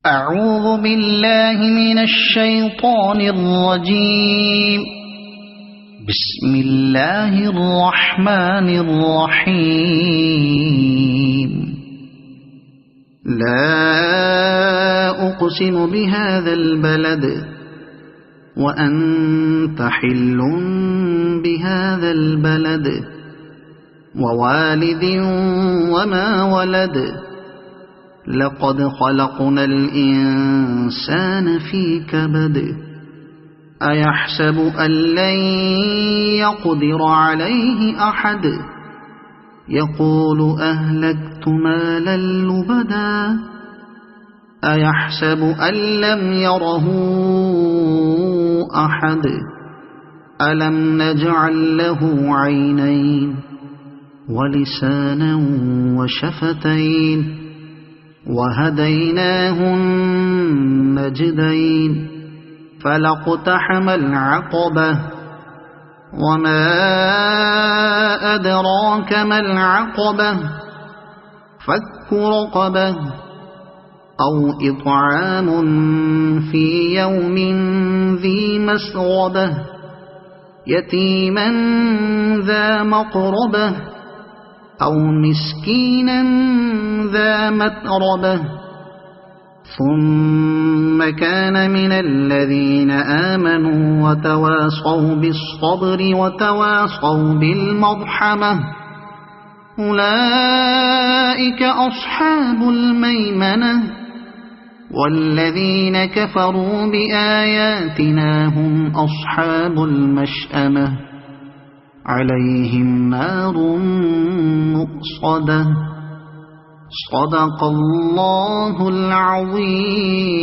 أعوذ بالله من الشيطان الرجيم. بسم الله الرحمن الرحيم. لا أقسم بهذا البلد وأنت حل بهذا البلد ووالد وما ولد لقد خلقنا الإنسان في كبد أيحسب أن لن يقدر عليه أحد يقول أهلكت مالا لبدا أيحسب أن لم يره أحد ألم نجعل له عينين ولسانا وشفتين وهديناه النجدين فلاقتحم العقبة وما أدراك ما العقبة فك رقبة أو إطعام في يوم ذي مسغبة يتيما ذا مقربة أو مسكينا ذا متربة ثم كان من الذين آمنوا وتواصوا بالصبر وتواصوا بالمرحمة أولئك أصحاب الميمنة والذين كفروا بآياتنا هم أصحاب المشأمة عليهم نار مؤصدة صدق الله العظيم.